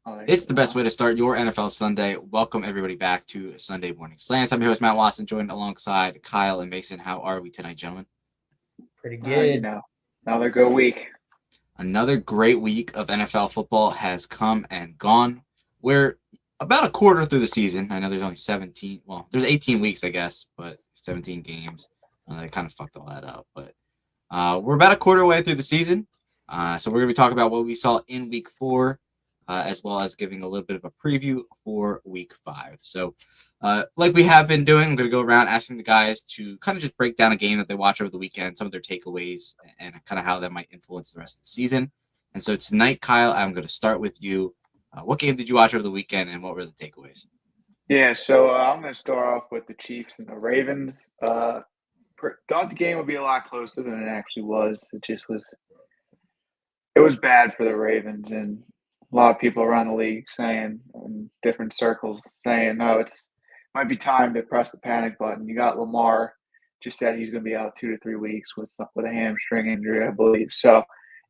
It's the best way to start your NFL Sunday. Welcome everybody back to Sunday Morning Slants. I'm your host Matt Watson, joined alongside Kyle and Mason. How are we tonight, gentlemen? Pretty good. Another good week. Another great week of NFL football has come and gone. We're about a quarter through the season. I know there's only 17. Well, there's 18 weeks, I guess, but 17 games. They kind of fucked all that up. But we're about a quarter way through the season. So we're going to be talking about what we saw in week 4, as well as giving a little bit of a preview for week 5. So like we have been doing, I'm going to go around asking the guys to kind of just break down a game that they watch over the weekend, some of their takeaways, and kind of how that might influence the rest of the season. And so tonight, Kyle, I'm going to start with you. What game did you watch over the weekend, and what were the takeaways? Yeah, so I'm going to start off with the Chiefs and the Ravens. Thought the game would be a lot closer than it actually was. It was bad for the Ravens, and a lot of people around the league saying, in different circles, saying, no, might be time to press the panic button. You got Lamar, just said he's going to be out 2 to 3 weeks with a hamstring injury, I believe. So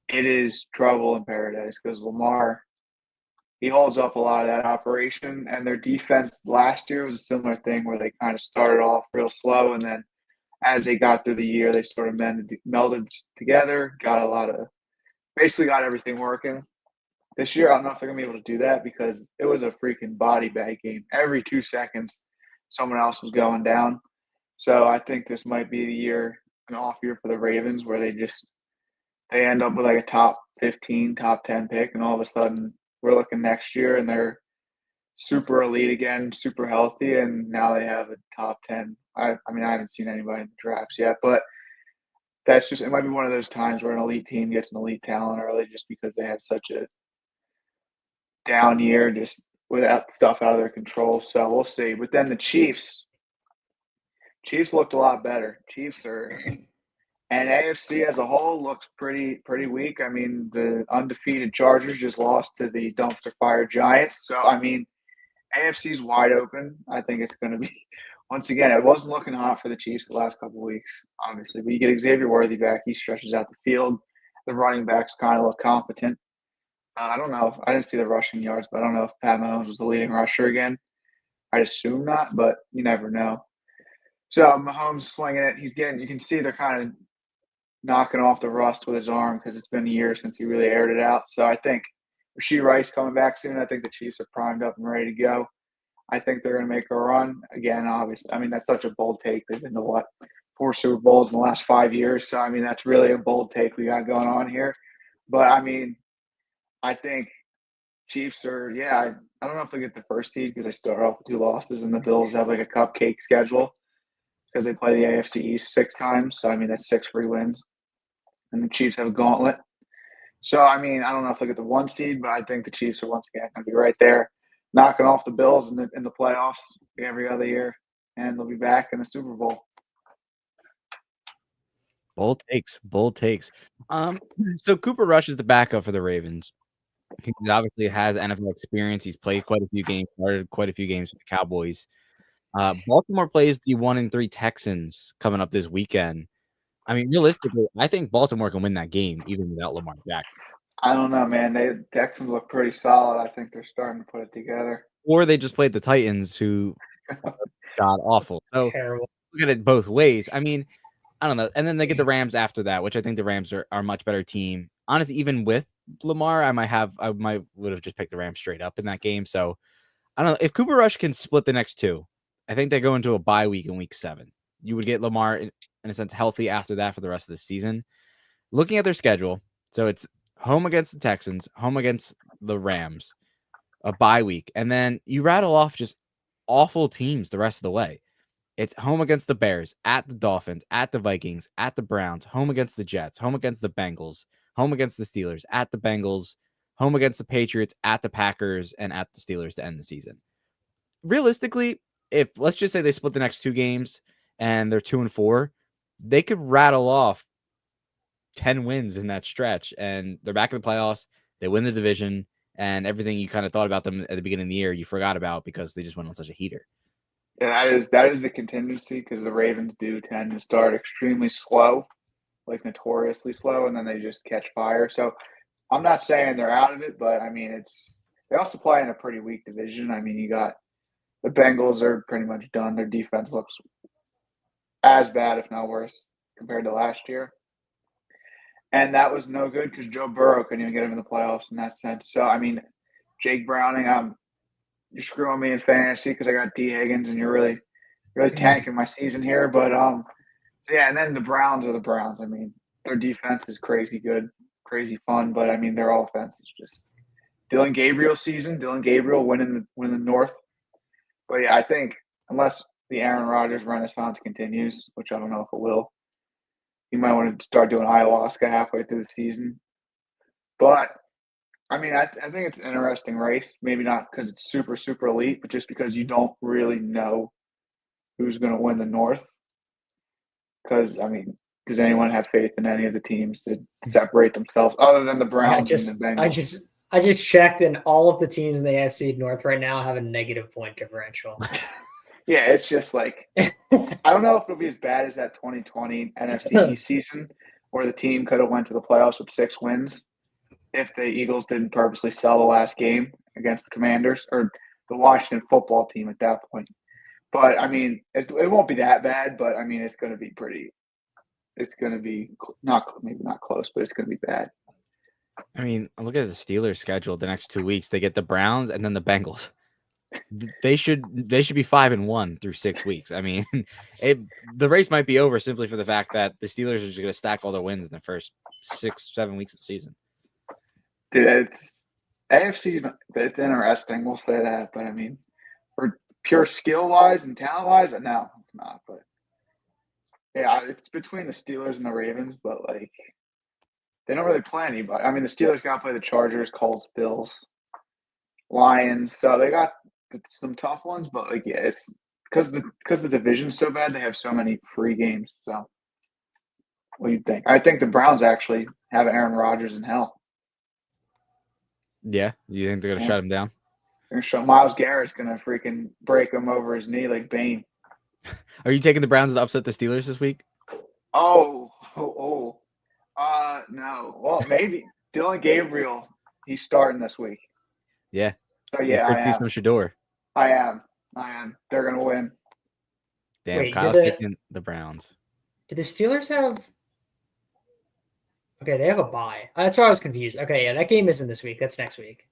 it is trouble in paradise because Lamar, he holds up a lot of that operation. And their defense last year was a similar thing where they kind of started off real slow, and then as they got through the year, they sort of melded together, basically got everything working. This year, I don't know if they're going to be able to do that because it was a freaking body bag game. Every 2 seconds, someone else was going down. So I think this might be the year, an off year for the Ravens, where they end up with like a top 15, top 10 pick, and all of a sudden we're looking next year and they're super elite again, super healthy, and now they have a top 10. I mean, I haven't seen anybody in the drafts yet, but it might be one of those times where an elite team gets an elite talent early just because they have such a down year, just without stuff out of their control. So we'll see. But then the Chiefs looked a lot better. And AFC as a whole looks pretty weak. I mean, the undefeated Chargers just lost to the dumpster fire Giants. So I mean, AFC's wide open. I think it's going to be once again. It wasn't looking hot for the Chiefs the last couple of weeks, obviously. But you get Xavier Worthy back. He stretches out the field. The running backs kind of look competent. I don't know. I didn't see the rushing yards, but I don't know if Pat Mahomes was the leading rusher again. I'd assume not, but you never know. So Mahomes slinging it. You can see they're kind of knocking off the rust with his arm because it's been a year since he really aired it out. So I think Rashee Rice coming back soon. I think the Chiefs are primed up and ready to go. I think they're going to make a run again. Obviously, I mean that's such a bold take. They've been to 4 Super Bowls in the last 5 years. So I mean that's really a bold take we got going on here. But I mean, I think Chiefs are. Yeah, I don't know if they get the first seed because they start off with 2 losses, and the Bills have like a cupcake schedule because they play the AFC East 6 times. So I mean that's 6 free wins, and the Chiefs have a gauntlet. So, I mean, I don't know if they get the 1 seed, but I think the Chiefs are once again going to be right there, knocking off the Bills in the playoffs every other year, and they'll be back in the Super Bowl. Bold takes. Bold takes. So Cooper Rush is the backup for the Ravens. He obviously has NFL experience. He's played quite a few games, started quite a few games with the Cowboys. Baltimore plays the 1-3 Texans coming up this weekend. I mean, realistically, I think Baltimore can win that game even without Lamar Jackson. I don't know, man. The Texans look pretty solid. I think they're starting to put it together. Or they just played the Titans, who got awful. So Terrible. look at it both ways. I mean, I don't know. And then they get the Rams after that, which I think the Rams are a much better team. Honestly, even with Lamar, I would have just picked the Rams straight up in that game. So I don't know. If Cooper Rush can split the next 2, I think they go into a bye week in week 7. You would get Lamar in a sense healthy after that for the rest of the season. Looking at their schedule, so it's home against the Texans, home against the Rams, a bye week, and then you rattle off just awful teams the rest of the way. It's home against the Bears, at the Dolphins, at the Vikings, at the Browns, home against the Jets, home against the Bengals, home against the Steelers, at the Bengals, home against the Patriots, at the Packers, and at the Steelers to end the season. Realistically, if let's just say they split the next 2 games and they're 2-4, they could rattle off 10 wins in that stretch, and they're back in the playoffs. They win the division, and everything you kind of thought about them at the beginning of the year, you forgot about because they just went on such a heater. Yeah, that is the contingency because the Ravens do tend to start extremely slow, like notoriously slow, and then they just catch fire. So I'm not saying they're out of it, but I mean They also play in a pretty weak division. I mean, you got the Bengals are pretty much done. Their defense looks as bad, if not worse, compared to last year. And that was no good because Joe Burrow couldn't even get him in the playoffs in that sense. So, I mean, Jake Browning, you're screwing me in fantasy because I got D. Higgins, and you're really tanking my season here. But so yeah, and then the Browns are the Browns. I mean, their defense is crazy good, crazy fun, but I mean, their offense is just Dylan Gabriel season. Dylan Gabriel winning the North. But yeah, I think unless the Aaron Rodgers renaissance continues, which I don't know if it will, you might want to start doing ayahuasca halfway through the season. But I mean, I think it's an interesting race. Maybe not because it's super, super elite, but just because you don't really know who's going to win the North. Because, I mean, does anyone have faith in any of the teams to separate themselves other than the Browns and the Bengals? I just checked, and all of the teams in the AFC North right now have a negative point differential. Yeah, it's just like I don't know if it'll be as bad as that 2020 NFC East season where the team could have went to the playoffs with 6 wins if the Eagles didn't purposely sell the last game against the Commanders or the Washington football team at that point. But, I mean, it won't be that bad, but, I mean, it's going to be pretty – it's going to be maybe not close, but it's going to be bad. I mean, look at the Steelers' schedule the next 2 weeks. They get the Browns and then the Bengals. They should be 5-1 through 6 weeks. I mean, the race might be over simply for the fact that the Steelers are just going to stack all their wins in the first 6-7 weeks of the season. Dude, it's AFC. It's interesting. We'll say that, but I mean, for pure skill wise and talent wise, no, it's not. But yeah, it's between the Steelers and the Ravens, but like they don't really play anybody. I mean, the Steelers got to play the Chargers, Colts, Bills, Lions, so they got some tough ones. But like, yeah, it's because the division's so bad. They have so many free games. So, what do you think? I think the Browns actually have Aaron Rodgers in hell. Yeah, you think they're gonna shut him down? They're gonna show Myles Garrett's gonna freaking break him over his knee like Bane. Are you taking the Browns to upset the Steelers this week? No. Well, maybe Dylan Gabriel. He's starting this week. Yeah. So yeah, I am. Some Shador. I am. They're gonna win. Damn, Wait, Kyle's taking the Browns. Did the Steelers have? Okay, they have a bye. That's why I was confused. Okay, yeah, that game isn't this week. That's next week.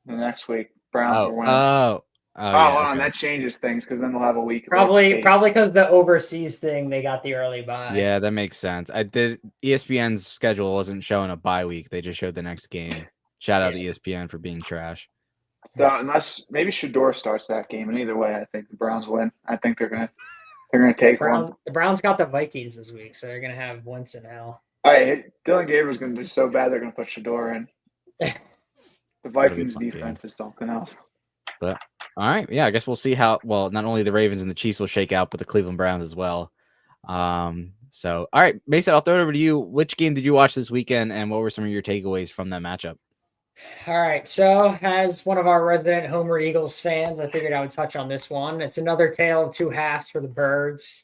The next week, Browns are winning. Yeah, hold on, that changes things because then they'll have a week. Probably because the overseas thing, they got the early bye. Yeah, that makes sense. ESPN's schedule wasn't showing a bye week; they just showed the next game. Shout out to ESPN for being trash. So unless maybe Shador starts that game, and either way, I think the Browns win. I think they're gonna take one. The Browns got the Vikings this week, so they're gonna have once in hell. Dylan Gabriel's going to do so bad they're going to put Shador in. The Vikings defense is something else. But all right, yeah, I guess we'll see how well not only the Ravens and the Chiefs will shake out, but the Cleveland Browns as well. So all right, Mason, I'll throw it over to you. Which game did you watch this weekend, and what were some of your takeaways from that matchup? All right, so as one of our resident Homer Eagles fans, I figured I would touch on this one. It's another tale of two halves for the Birds.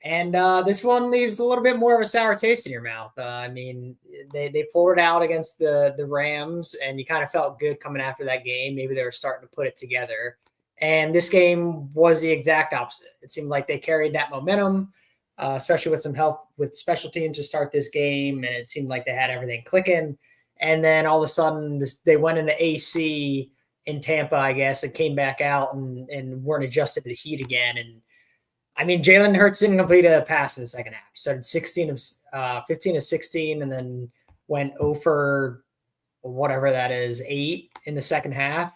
And this one leaves a little bit more of a sour taste in your mouth. I mean, they pulled it out against the Rams, and you kind of felt good coming after that game. Maybe they were starting to put it together. And this game was the exact opposite. It seemed like they carried that momentum, especially with some help with special teams to start this game, and it seemed like they had everything clicking. And then all of a sudden, they went into AC in Tampa, I guess, and came back out and weren't adjusted to the heat again. And I mean, Jalen Hurts didn't complete a pass in the second half. Started 15 of 16, and then went 0 for whatever that is, 8 in the second half.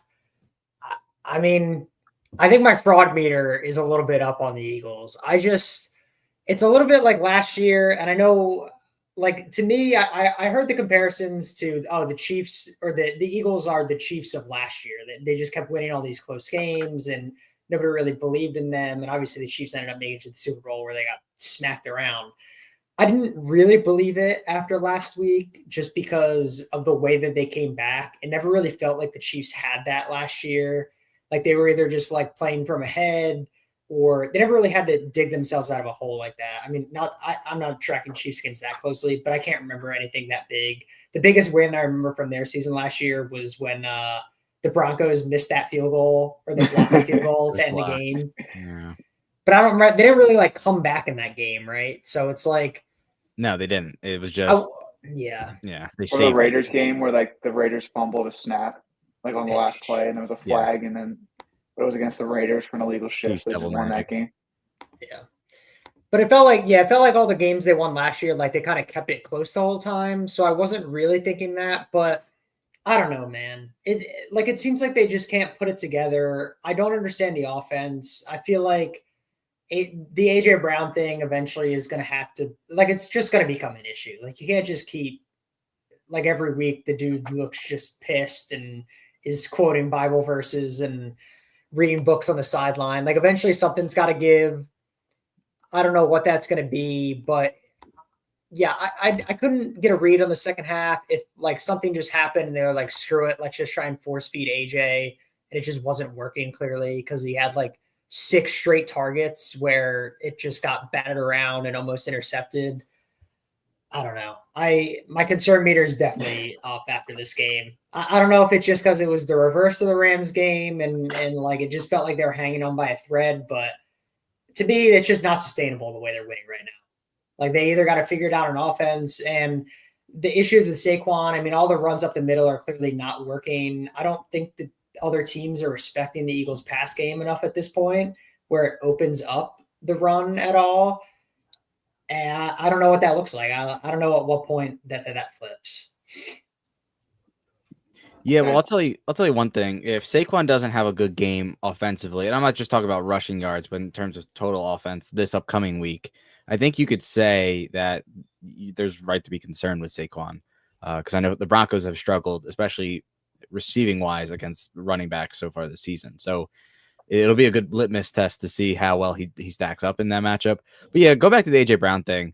I mean, I think my fraud meter is a little bit up on the Eagles. It's a little bit like last year, and I know, like, to me, I heard the comparisons to the Chiefs or the Eagles are the Chiefs of last year. They just kept winning all these close games, and nobody really believed in them. And obviously the Chiefs ended up making it to the Super Bowl where they got smacked around. I didn't really believe it after last week just because of the way that they came back. It never really felt like the Chiefs had that last year. Like they were either just like playing from ahead or they never really had to dig themselves out of a hole like that. I mean, I'm not tracking Chiefs games that closely, but I can't remember anything that big. The biggest win I remember from their season last year was when the Broncos missed that field goal or the blocked field goal to end the game. Yeah. But I don't remember. They didn't really like come back in that game, right? So it's like no, they didn't. It was just yeah. They or the Raiders game where like the Raiders fumbled a snap like on the last play and there was a flag and then it was against the Raiders for an illegal shift. They just won that game. Yeah. But it felt like all the games they won last year, like they kind of kept it close the whole time. So I wasn't really thinking that, but I don't know, man. It seems like they just can't put it together. I don't understand the offense. I feel like the AJ Brown thing eventually is going to have to, like, it's just going to become an issue. Like, you can't just keep, like, every week the dude looks just pissed and is quoting Bible verses and reading books on the sideline. Like, eventually something's got to give. I don't know what that's going to be, but yeah, I couldn't get a read on the second half. If like something just happened and they were like, screw it, let's just try and force feed AJ. And it just wasn't working clearly because he had like 6 straight targets where it just got batted around and almost intercepted. I don't know. My concern meter is definitely up after this game. I don't know if it's just because it was the reverse of the Rams game and like it just felt like they were hanging on by a thread, but to me, it's just not sustainable the way they're winning right now. Like they either got to figure it out on offense and the issues with Saquon. I mean, all the runs up the middle are clearly not working. I don't think that other teams are respecting the Eagles pass game enough at this point where it opens up the run at all. And I don't know what that looks like. I don't know at what point that flips. Yeah, well, I'll tell you one thing. If Saquon doesn't have a good game offensively, and I'm not just talking about rushing yards, but in terms of total offense this upcoming week, I think you could say that there's right to be concerned with Saquon because I know the Broncos have struggled, especially receiving wise against running backs so far this season. So it'll be a good litmus test to see how well he stacks up in that matchup. But yeah, go back to the AJ Brown thing.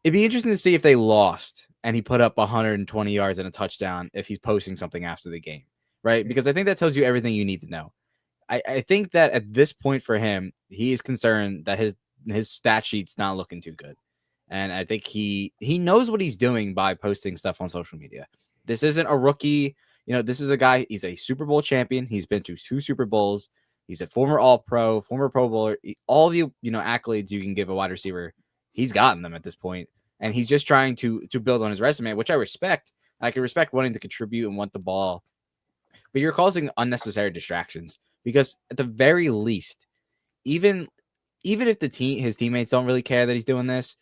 It'd be interesting to see if they lost and he put up 120 yards and a touchdown if he's posting something after the game, right? Because I think that tells you everything you need to know. I think that at this point for him, he is concerned that his stat sheet's not looking too good. And I think he knows what he's doing by posting stuff on social media. This isn't a rookie. This is a guy, he's a Super Bowl champion. He's been to 2 Super Bowls. He's a former All-Pro, former Pro Bowler. All the accolades you can give a wide receiver, he's gotten them at this point. And he's just trying to build on his resume, which I respect. I can respect wanting to contribute and want the ball. But you're causing unnecessary distractions because at the very least, even if his teammates don't really care that he's doing this,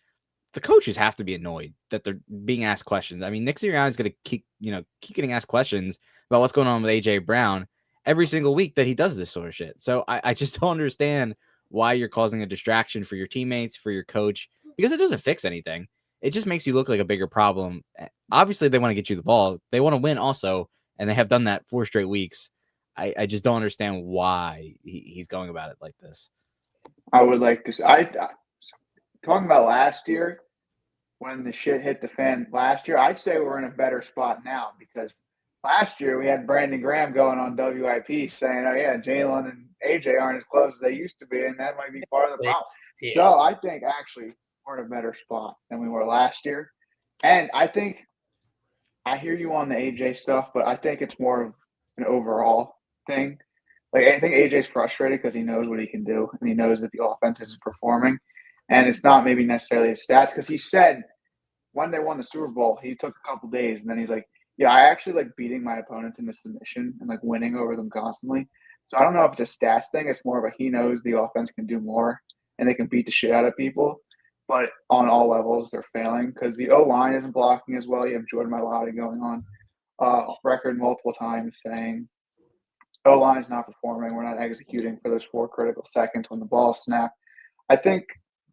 the coaches have to be annoyed that they're being asked questions. I mean, Nick Sirianni is going to keep getting asked questions about what's going on with AJ Brown every single week that he does this sort of shit. So I just don't understand why you're causing a distraction for your teammates, for your coach, because it doesn't fix anything. It just makes you look like a bigger problem. Obviously, they want to get you the ball. They want to win also, and they have done that 4 straight weeks. I just don't understand why he's going about it like this. I would like to say, talking about last year, when the shit hit the fan last year, I'd say we're in a better spot now because last year we had Brandon Graham going on WIP saying, oh, yeah, Jalen and AJ aren't as close as they used to be, and that might be part of the problem. Yeah. So I think actually we're in a better spot than we were last year. And I think I hear you on the AJ stuff, but I think it's more of an overall thing. Like, I think AJ's frustrated because he knows what he can do, and he knows that the offense isn't performing. And it's not maybe necessarily his stats, because he said when they won the Super Bowl, he took a couple days, and then he's like, yeah, I actually like beating my opponents into submission and like winning over them constantly. So I don't know if it's a stats thing. It's more of a he knows the offense can do more and they can beat the shit out of people. But on all levels, they're failing because the O-line isn't blocking as well. You have Jordan Mailata going on record multiple times saying O-line is not performing. We're not executing for those 4 critical seconds when the ball snapped.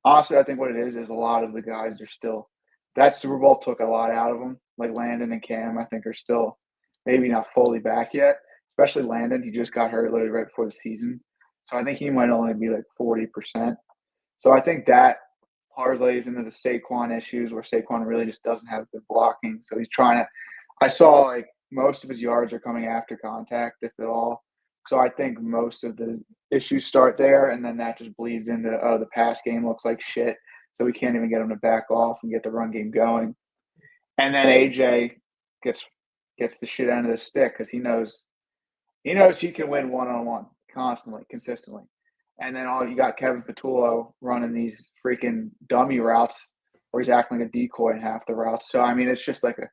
Honestly, I think what it is a lot of the guys are still – that Super Bowl took a lot out of them. Like Landon and Cam, I think, are still maybe not fully back yet, especially Landon. He just got hurt literally right before the season. So I think he might only be like 40%. So I think that parlays into the Saquon issues where Saquon really just doesn't have good blocking. So he's trying to – I saw like most of his yards are coming after contact, if at all. So I think most of the issues start there, and then that just bleeds into, the pass game looks like shit, so we can't even get him to back off and get the run game going. And then AJ gets the shit out of the stick because he knows He knows he can win one-on-one constantly, consistently. And then you got Kevin Patullo running these freaking dummy routes where he's acting like a decoy in half the routes. So, I mean, it's just like a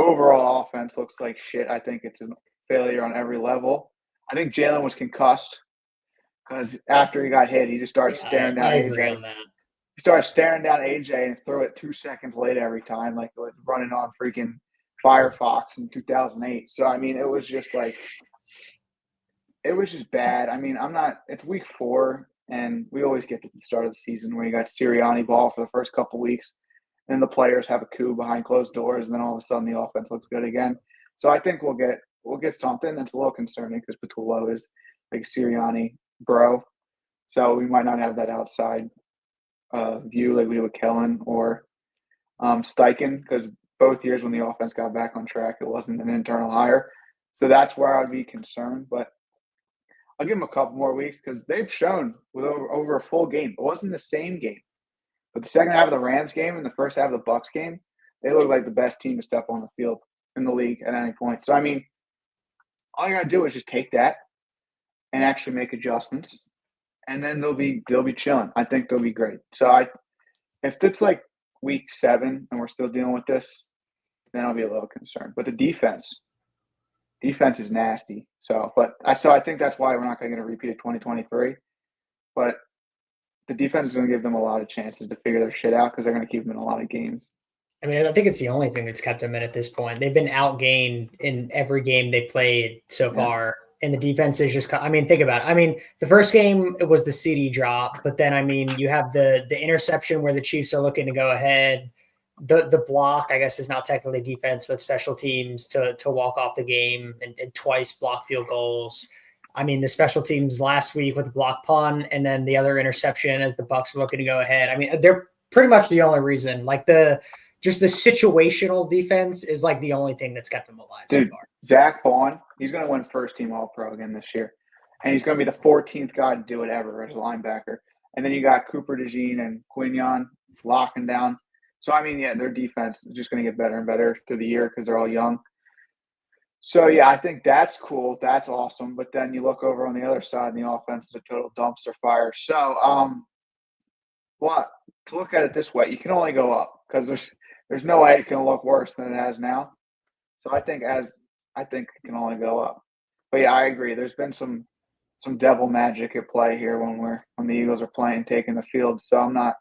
overall offense looks like shit. I think it's a failure on every level. I think Jalen was concussed because after he got hit, he just started staring down I agree AJ. on that. He started staring down AJ and threw it 2 seconds late every time, like running on freaking Firefox in 2008. So, I mean, it was just like – it was just bad. I mean, it's week 4, and we always get to the start of the season where you got Sirianni ball for the first couple weeks, and the players have a coup behind closed doors, and then all of a sudden the offense looks good again. So I think we'll get something that's a little concerning because Patullo is like a Sirianni bro. So we might not have that outside view like we do with Kellen or Steichen, because both years when the offense got back on track, it wasn't an internal hire. So that's where I would be concerned. But I'll give them a couple more weeks because they've shown with over a full game. It wasn't the same game, but the second half of the Rams game and the first half of the Bucks game, they look like the best team to step on the field in the league at any point. So, I mean, all you got to do is just take that and actually make adjustments, and then they'll be chilling. I think they'll be great. So, if it's like week 7 and we're still dealing with this, then I'll be a little concerned. But the defense is nasty. So I think that's why we're not going to get a repeat of 2023. But the defense is going to give them a lot of chances to figure their shit out because they're going to keep them in a lot of games. I mean, I think it's the only thing that's kept them in at this point. They've been outgained in every game they played so far. And the defense is just – I mean, think about it. I mean, the first game, it was the CD drop. But then, I mean, you have the interception where the Chiefs are looking to go ahead. The block, I guess, is not technically defense, but special teams to walk off the game and twice block field goals. I mean, the special teams last week with the block punt and then the other interception as the Bucks were looking to go ahead. I mean, they're pretty much the only reason. Like the situational defense is like the only thing that's kept them alive so far. Zach Vaughn, he's going to win first team All-Pro again this year. And he's going to be the 14th guy to do it ever as a linebacker. And then you got Cooper DeJean and Quignon locking down. So, I mean, yeah, their defense is just going to get better and better through the year because they're all young. So, yeah, I think that's cool. That's awesome. But then you look over on the other side, and the offense is a total dumpster fire. So, to look at it this way, you can only go up because there's no way it can look worse than it has now. So, I think it can only go up. But, yeah, I agree. There's been some devil magic at play here when the Eagles are playing, taking the field. So, I'm not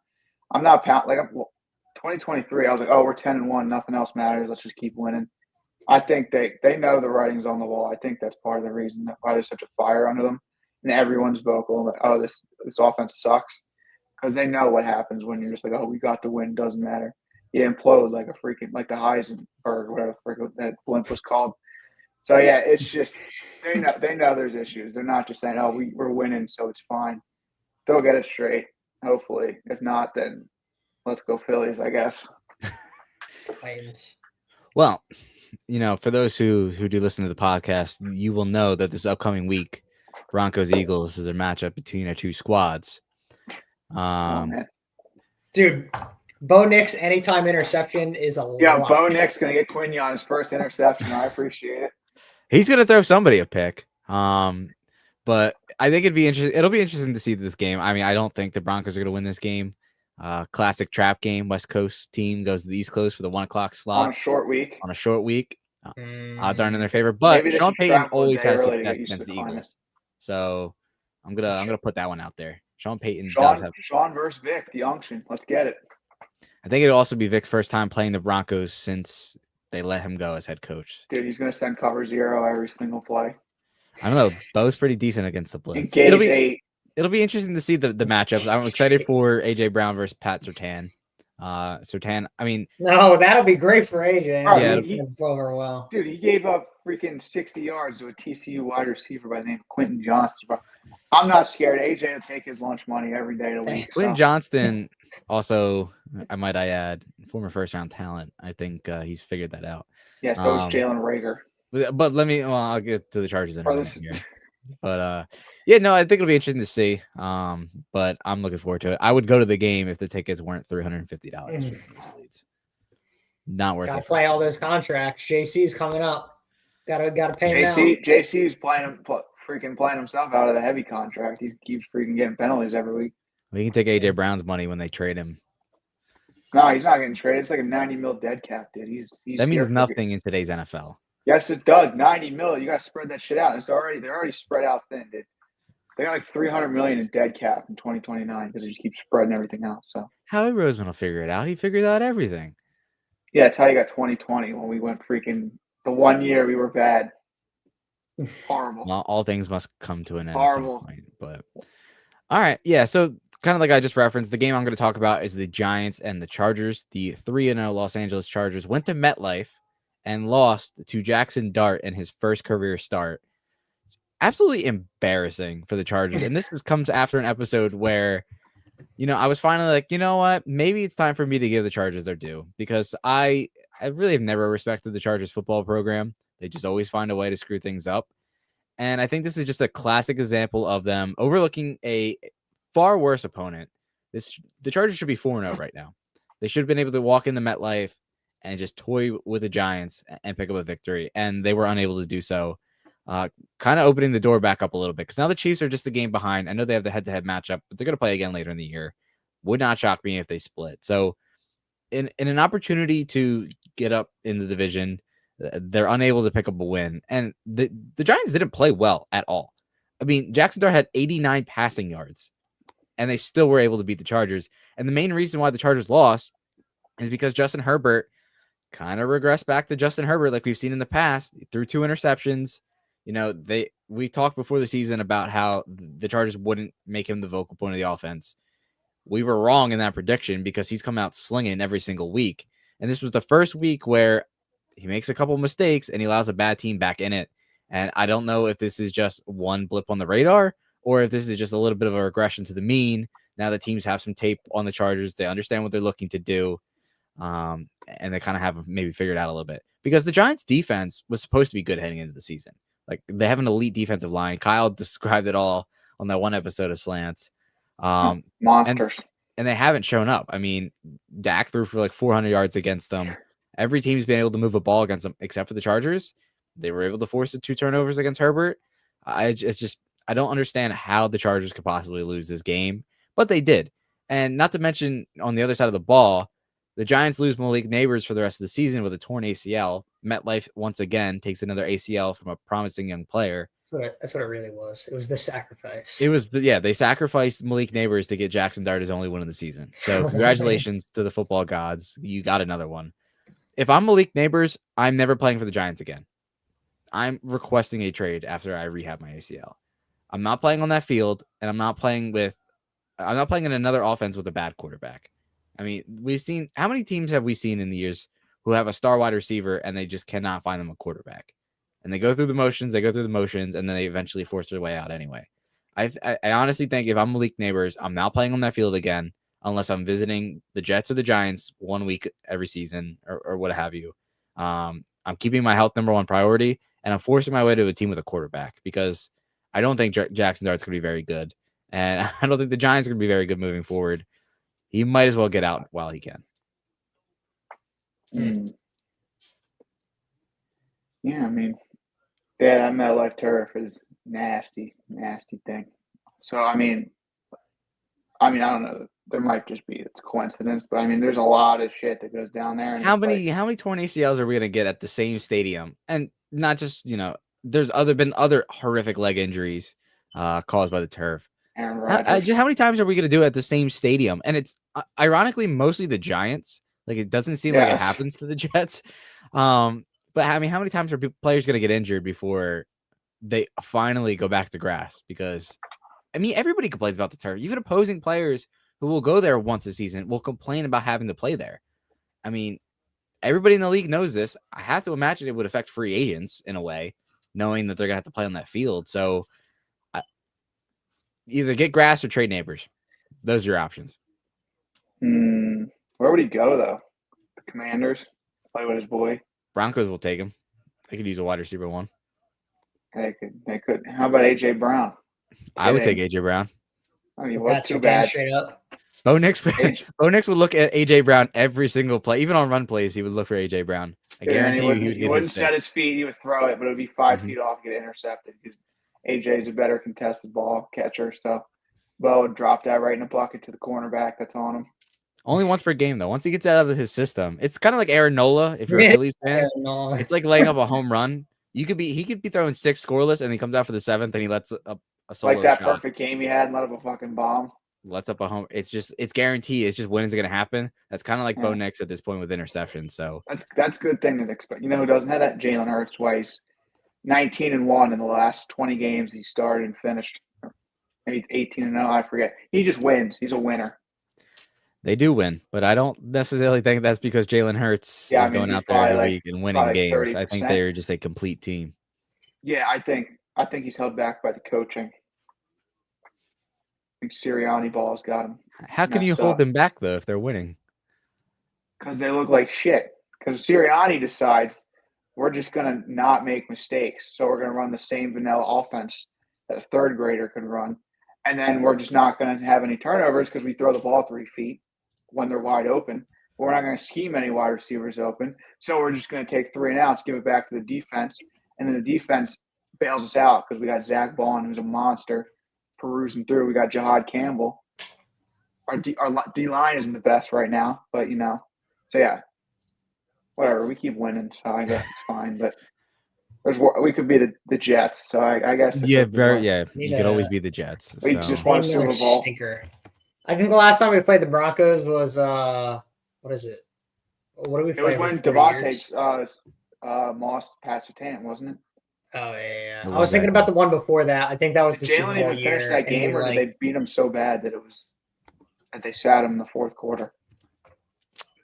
2023, I was like, oh, we're 10-1, nothing else matters. Let's just keep winning. I think they know the writing's on the wall. I think that's part of the reason why there's such a fire under them, and everyone's vocal like, oh, this offense sucks, because they know what happens when you're just like, oh, we got the win, doesn't matter. You implode like a freaking like the Heisenberg, whatever that blimp was called. So yeah, it's just they know there's issues. They're not just saying, oh, we're winning, so it's fine. They'll get it straight, hopefully. If not, then let's go Phillies, I guess. Well, for those who do listen to the podcast, you will know that this upcoming week, Broncos-Eagles is a matchup between our two squads. Dude, Bo Nix anytime interception is a lot. Bo Nix going to get Quignon his first interception. I appreciate it. He's going to throw somebody a pick. But I think it'll be interesting to see this game. I mean, I don't think the Broncos are going to win this game. Classic trap game. West Coast team goes to the East Coast for the 1:00 slot on a short week. Odds aren't in their favor, but Sean Payton always has success against the Eagles. So I'm gonna put that one out there. Sean Payton does have Sean versus Vic, the unction. Let's get it. I think it'll also be Vic's first time playing the Broncos since they let him go as head coach. Dude, he's gonna send cover 0 every single play. I don't know. Bo's pretty decent against the blitz. It'll be interesting to see the matchups. I'm excited for AJ Brown versus Pat Surtain. Surtain, I mean, no, that'll be great for AJ. Yeah, he's gonna blow her well. Dude, he gave up freaking 60 yards to a TCU wide receiver by the name of Quentin Johnston. Bro. I'm not scared. AJ will take his lunch money every day of the week. Quentin Johnston, also, I might add, former first-round talent. I think he's figured that out. Yeah, so is Jalen Reagor. But I'll get to the Chargers in a minute here. But I think it'll be interesting to see. But I'm looking forward to it. I would go to the game if the tickets weren't $350. Not worth it. Gotta play all those contracts. JC's coming up. Gotta pay him out. JC's freaking playing himself out of the heavy contract. He keeps freaking getting penalties every week. We can take AJ Brown's money when they trade him. No, he's not getting traded. It's like a 90 mil dead cap, dude. He's That means nothing in today's NFL. Yes, it does. 90 mil. You got to spread that shit out. They're already spread out thin, dude. They got like 300 million in dead cap in 2029 because they just keep spreading everything out. So Howie Roseman will figure it out. He figures out everything. yeah, that's how you got 2020 when we went freaking the 1 year we were bad. Horrible. Well, all things must come to an end. Horrible. At some point, but all right, yeah. So kind of like I just referenced, the game I'm going to talk about is the Giants and the Chargers. The 3-0 Los Angeles Chargers went to MetLife and lost to Jackson Dart in his first career start. Absolutely embarrassing for the Chargers. And this comes after an episode where, I was finally like, you know what? Maybe it's time for me to give the Chargers their due, because I really have never respected the Chargers football program. They just always find a way to screw things up. And I think this is just a classic example of them overlooking a far worse opponent. The Chargers should be 4-0 right now. They should have been able to walk into MetLife and just toy with the Giants and pick up a victory. And they were unable to do so. Kind of opening the door back up a little bit, because now the Chiefs are just the game behind. I know they have the head-to-head matchup, but they're going to play again later in the year. Would not shock me if they split. So in an opportunity to get up in the division, they're unable to pick up a win. And the Giants didn't play well at all. I mean, Jackson Dart had 89 passing yards, and they still were able to beat the Chargers. And the main reason why the Chargers lost is because Justin Herbert kind of regressed back to Justin Herbert like we've seen in the past. He threw 2 interceptions. We talked before the season about how the Chargers wouldn't make him the vocal point of the offense. We were wrong in that prediction, because he's come out slinging every single week. And this was the first week where he makes a couple mistakes and he allows a bad team back in it. And I don't know if this is just one blip on the radar, or if this is just a little bit of a regression to the mean. Now the teams have some tape on the Chargers. They understand what they're looking to do. And they kind of have maybe figured out a little bit, because the Giants defense was supposed to be good heading into the season. Like, they have an elite defensive line. Kyle described it all on that one episode of Slants. Monsters. And they haven't shown up. I mean, Dak threw for like 400 yards against them. Every team's been able to move a ball against them except for the Chargers. They were able to force the 2 turnovers against Herbert. I don't understand how the Chargers could possibly lose this game, but they did. And not to mention, on the other side of the ball, the Giants lose Malik Neighbors for the rest of the season with a torn ACL. MetLife once again takes another ACL from a promising young player. That's what it really was. It was the sacrifice. They sacrificed Malik Neighbors to get Jackson Dart his only win of the season. So congratulations to the football gods. You got another one. If I'm Malik Neighbors, I'm never playing for the Giants again. I'm requesting a trade after I rehab my ACL. I'm not playing on that field, and I'm not playing in another offense with a bad quarterback. I mean, we've seen, how many teams have we seen in the years who have a star wide receiver and they just cannot find them a quarterback? And they go through the motions, and then they eventually force their way out anyway. I honestly think if I'm Malik Neighbors, I'm not playing on that field again, unless I'm visiting the Jets or the Giants 1 week every season or what have you. I'm keeping my health number 1 priority, and I'm forcing my way to a team with a quarterback, because I don't think Jackson Dart's going to be very good. And I don't think the Giants are going to be very good moving forward. He might as well get out while he can. Yeah, I mean, that MetLife turf is nasty thing. So, I mean, I don't know. There might just be it's coincidence, but I mean, there's a lot of shit that goes down there. And how many torn ACLs are we gonna get at the same stadium? And not just there's been other horrific leg injuries caused by the turf. How many times are we gonna do it at the same stadium? And it's ironically mostly the Giants. Like, it doesn't seem like it happens to the Jets. But I mean, how many times are players gonna get injured before they finally go back to grass? Because I mean, everybody complains about the turf. Even opposing players who will go there once a season will complain about having to play there. I mean, everybody in the league knows this. I have to imagine it would affect free agents in a way, knowing that they're going to have to play on that field. So either get grass or trade Neighbors. Those are your options. Where would he go, though? The Commanders? Play with his boy? Broncos will take him. They could use a wide receiver 1. They could. How about A.J. Brown? I would take A.J. Brown. I mean, what's too bad? Straight up. Bo Nix would look at AJ Brown every single play, even on run plays. He would look for AJ Brown. I guarantee you, he would he get wouldn't his set fix. his feet. He would throw it, but it would be 5 Mhm. feet off, get intercepted. Because AJ's a better contested ball catcher, so Bo would drop that right in the bucket to the cornerback that's on him. Only once per game though. Once he gets out of his system, it's kind of like Aaron Nola. If you're a Phillies fan, it's like laying up a home run. He could be throwing 6 scoreless, and he comes out for the 7th, and he lets up a solo Like that shot. perfect game he had and let up a fucking bomb. Lets up a home. It's guaranteed. It's just when is it going to happen? That's kind of like Bo Yeah. Nix at this point with interceptions. So That's a good thing to expect. You know who doesn't have that? Jalen Hurts twice. 19-1 in the last 20 games he started and finished. Maybe it's 18-0. I forget. He just wins. He's a winner. they do win, but I don't necessarily think that's because Jalen Hurts is going he's out there every probably week and winning probably games. I think 30%. they're just a complete team. Yeah, I think he's held back by the coaching. I think Sirianni ball's got him. How can you messed hold up. them back though if they're winning? Because they look like shit. Because Sirianni decides we're just going to not make mistakes. So we're going to run the same vanilla offense that a third grader could run. And then we're just not going to have any turnovers because we throw the ball 3 feet when they're wide open. We're not going to scheme any wide receivers open. So we're just going to take 3 and outs, give it back to the defense. And then the defense bails us out because we got Zach Bond, who's a monster, perusing through. We got Jahad Campbell. Our D-line isn't the best right now, but, you know. So, yeah, whatever. We keep winning, so I guess it's fine. But we could be the Jets, so I guess. You could always be the Jets. We so. just won a Super Bowl. Stinker. I think the last time we played the Broncos was what is it? What did we play? It was when Devontae Moss Pat Surtain, wasn't it? Oh yeah. It I was thinking about the one before that. I think that was Did the Super Jalen Bowl even year. finish that game, or did they beat him so bad that they sat him in the fourth quarter?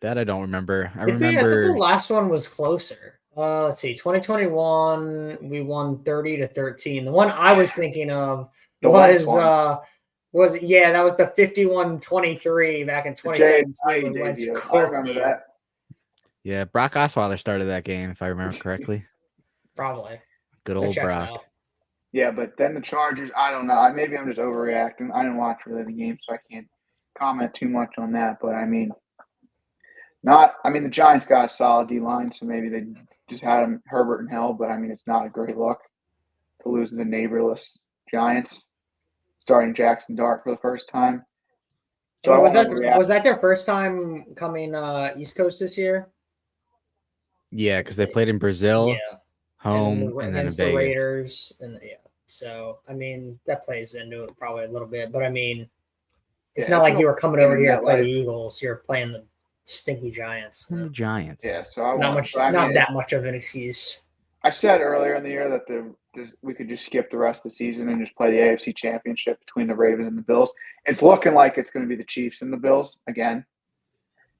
That I don't remember. I I thought the last one was closer. Let's see. 2021, we won 30-13. The one I was thinking of was that was the 51-23 back in 2017 when Wentz I remember that. Yeah, Brock Osweiler started that game, if I remember correctly. Probably. Good old Brock. Out. Yeah, but then the Chargers, I don't know. Maybe I'm just overreacting. I didn't watch really the game, so I can't comment too much on that. But the Giants got a solid D-line, so maybe they just had Herbert in hell. But it's not a great look to lose to the neighborless Giants, starting Jackson Dart for the first time. So was that their first time coming East Coast this year? Yeah, because they played in Brazil, home, and then against the Raiders, and So that plays into it probably a little bit, but it's not like you were coming over here to play the Eagles. You're playing the stinky Giants. The Giants. Yeah, so not that much of an excuse. I said earlier in the year that we could just skip the rest of the season and just play the AFC Championship between the Ravens and the Bills. It's looking like it's going to be the Chiefs and the Bills again.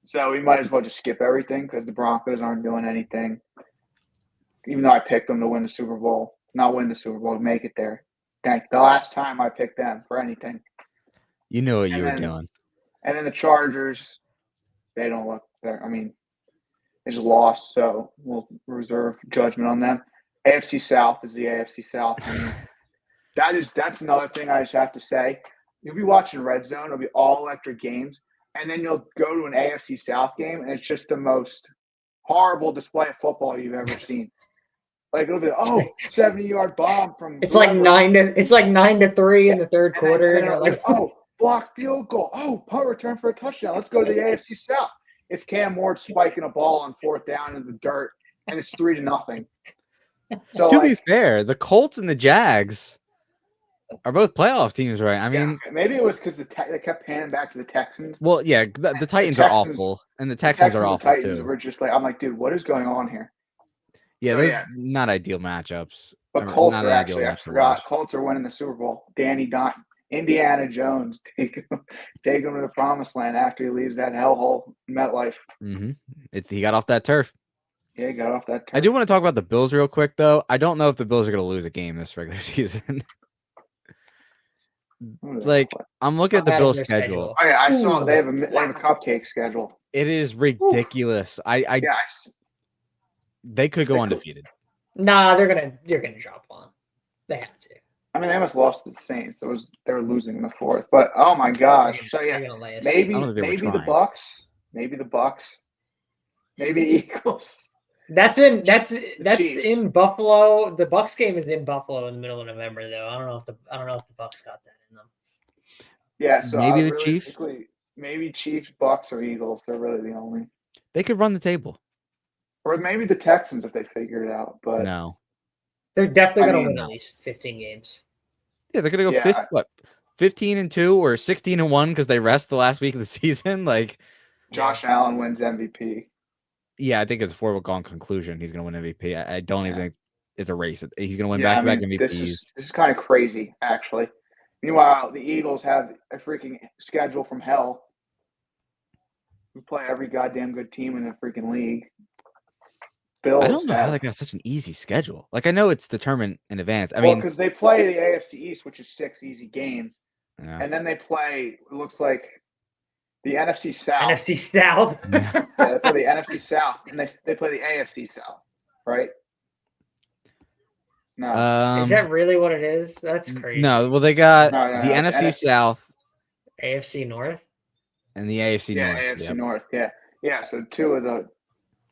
So we might as well just skip everything because the Broncos aren't doing anything. Even though I picked them to win the Super Bowl, not win the Super Bowl, make it there. The last time I picked them for anything. You knew what you were doing. And then the Chargers, they don't look there. They just lost, so we'll reserve judgment on them. AFC South is the AFC South. That's another thing I just have to say. You'll be watching Red Zone. It'll be all electric games. And then you'll go to an AFC South game, and it's just the most horrible display of football you've ever seen. Like it'll be 70-yard bomb from. It's like 9-3 in the third quarter, and you're like, block field goal. Punt return for a touchdown. Let's go to the AFC South. It's Cam Ward spiking a ball on fourth down in the dirt, and it's 3-0. So to be fair, the Colts and the Jags are both playoff teams, right? Maybe it was because they kept panning back to the Texans. Well, yeah, the Titans are awful, and the Texans are awful too. Were just like, I'm like, dude, what is going on here? Yeah, those not ideal matchups. But Colts are actually, I forgot, Colts are winning the Super Bowl. Indiana Jones take him to the promised land after he leaves that hellhole MetLife. Mm-hmm. He got off that turf. Yeah, he got off that turf. I do want to talk about the Bills real quick, though. I don't know if the Bills are going to lose a game this regular season. I'm looking at the Bills' schedule. Oh, yeah, I saw they have a cupcake schedule. It is ridiculous. They could go undefeated. Nah, they're gonna drop one. They have to. mean, they almost lost to the Saints. They were losing in the fourth. But oh my gosh! So They're yeah, gonna lay us. I don't maybe think they were maybe the trying. Bucks, maybe the Bucks, maybe the Eagles. That's Chiefs. in Buffalo. The Bucks game is in Buffalo in the middle of November, though. I don't know if the Bucks got that in them. Yeah, so Maybe the Chiefs. Maybe Chiefs, Bucks, or Eagles. They're really the only. They could run the table. Or maybe the Texans if they figure it out. But No. They're definitely I going to mean, win at least 15 games. Yeah, they're gonna go Yeah. 15-2 or 16-1 because they rest the last week of the season. Like Josh Allen wins MVP. yeah, I think it's a foregone conclusion. He's gonna win MVP. I don't even think it's a race. He's gonna win Yeah, back-to-back I mean, MVPs. This is kind of crazy, actually. Meanwhile, the Eagles have a freaking schedule from hell. We play every goddamn good team in the freaking league. Bills I don't know how have, they got such an easy schedule. Like I know it's determined in advance. I well, mean, because they play the AFC East, which is 6 easy games, yeah. and then they play. It looks like the NFC South. NFC South. Yeah, they play the NFC South, and they play the AFC South, right? No, Is that really what it is? That's crazy. No, well they got No, the it's NFC South AFC North. and the AFC yeah, North. AFC Yep. North. Yeah. So 2 of the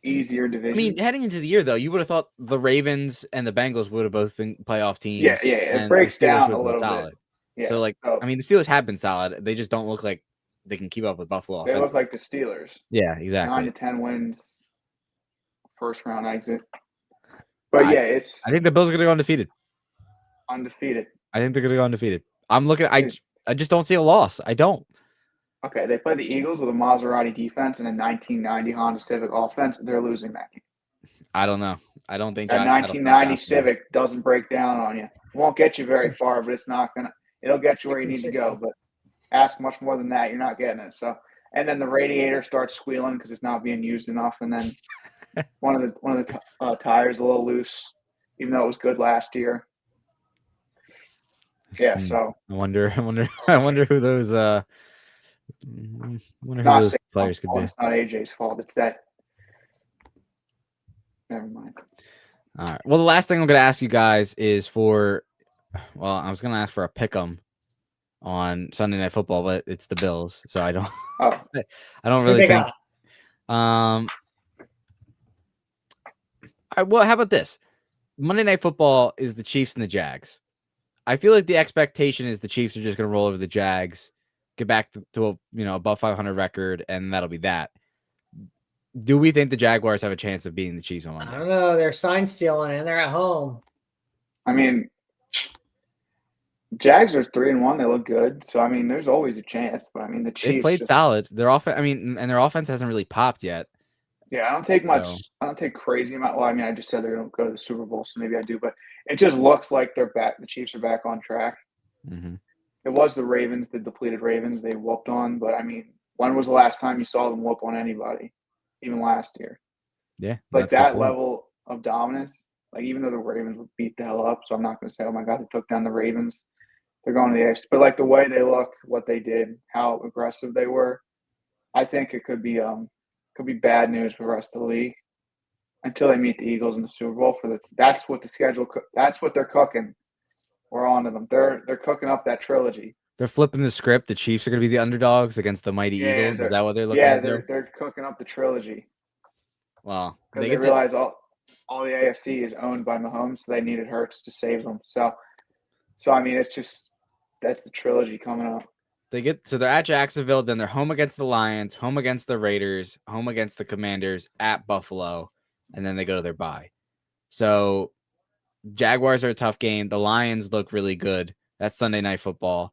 easier divisions. I mean, heading into the year though, you would have thought the Ravens and the Bengals would have both been playoff teams. Yeah, and it breaks the Steelers down would a have been little solid. bit. Yeah, So I mean, the Steelers have been solid. They just don't look like they can keep up with Buffalo they offensively. look like the Steelers. Yeah, exactly. 9-10 wins, first round exit. But yeah, it's I think the Bills are going to go undefeated. undefeated. I think they're going to go undefeated. I'm looking. I just don't see a loss. I don't. Okay, they play the Eagles with a Maserati defense and a 1990 Honda Civic offense. They're losing that game. I don't know. I don't think That 1990 Civic doesn't break down on you. It won't get you very far, but it's not gonna. It'll get you where you need to go. But ask much more than that, you're not getting it. So, and then the radiator starts squealing because it's not being used enough, and then one of the tires a little loose, even though it was good last year. Yeah, so I wonder who those players could be. It's not AJ's fault. It's that. Never mind. All right. Well, the last thing I'm going to ask you guys is for. Well, I was going to ask for a pick'em on Sunday Night Football, but it's the Bills, so I don't. Oh. I don't really think. Well, how about this? Monday Night Football is the Chiefs and the Jags. I feel like the expectation is the Chiefs are just going to roll over the Jags, get back to a above 500 record, and that'll be that. Do we think the Jaguars have a chance of beating the Chiefs on Monday? I don't know. They're sign stealing and they're at home. I mean, Jags are 3-1. They look good. So I mean, there's always a chance. But I mean, the Chiefs They've played solid. Their offense. I mean, and their offense hasn't really popped yet. Yeah, I don't take much. So. I don't take crazy amount. Well, I mean, I just said they're going to go to the Super Bowl, so maybe I do. But it just looks like they're back. The Chiefs are back on track. Mm-hmm. It was the Ravens, the depleted Ravens, they whooped on. But I mean, when was the last time you saw them whoop on anybody? Even last year. Yeah, like that level of dominance. Like even though the Ravens would beat the hell up, so I'm not going to say, oh my God, they took down the Ravens. They're going to the AFC. But like the way they looked, what they did, how aggressive they were, I think it could be bad news for the rest of the league until they meet the Eagles in the Super Bowl. That's what the schedule. That's what they're cooking. We're on to them. They're cooking up that trilogy. They're flipping the script. The Chiefs are going to be the underdogs against the mighty Eagles. Is that what they're looking at? Yeah, they're cooking up the trilogy. Well, because they realize all the AFC is owned by Mahomes, so they needed Hurts to save them. So I mean, that's the trilogy coming up. They're at Jacksonville, then they're home against the Lions, home against the Raiders, home against the Commanders, at Buffalo, and then they go to their bye. So Jaguars are a tough game. The Lions look really good. That's Sunday Night Football.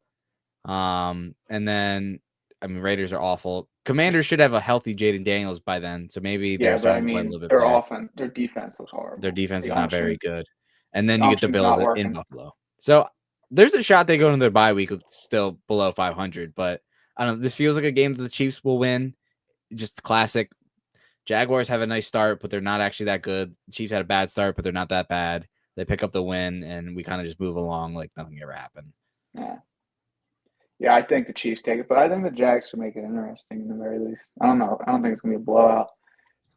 And then I mean, Raiders are awful. Commanders should have a healthy Jaden Daniels by then, so maybe they're starting to play a little bit better. Their defense looks horrible. Their defense is not very good. And then you get the Bills in Buffalo. So there's a shot they go into their bye week with still below 500, but I don't know. This feels like a game that the Chiefs will win. Just classic. Jaguars have a nice start, but they're not actually that good. Chiefs had a bad start, but they're not that bad. They pick up the win, and we kind of just move along like nothing ever happened. Yeah, I think the Chiefs take it, but I think the Jags should make it interesting in the very least. I don't know. I don't think it's going to be a blowout.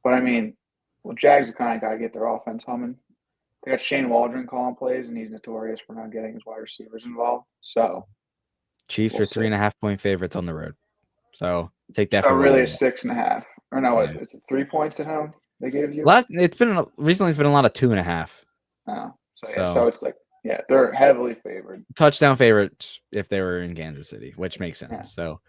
But, I mean, Jags have kind of got to get their offense humming. They got Shane Waldron calling plays, and he's notorious for not getting his wide receivers involved. So Chiefs we'll are see. 3.5-point favorites on the road. So take that So for really a a 6.5. Or no, Yeah. it's 3 points at home they gave you? recently it's been a lot of 2.5. Oh, so yeah, So- so it's like, yeah, they're heavily favored. Touchdown favorites if they were in Kansas City, which makes sense. Yeah. So,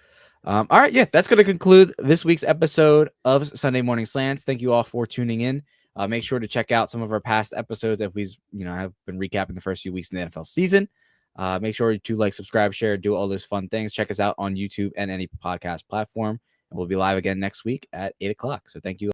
all right, yeah, that's going to conclude this week's episode of Sunday Morning Slants. Thank you all for tuning in. Make sure to check out some of our past episodes if we've have been recapping the first few weeks in the NFL season. Make sure to like, subscribe, share, do all those fun things. Check us out on YouTube and any podcast platform. And we'll be live again next week at 8 o'clock. So thank you.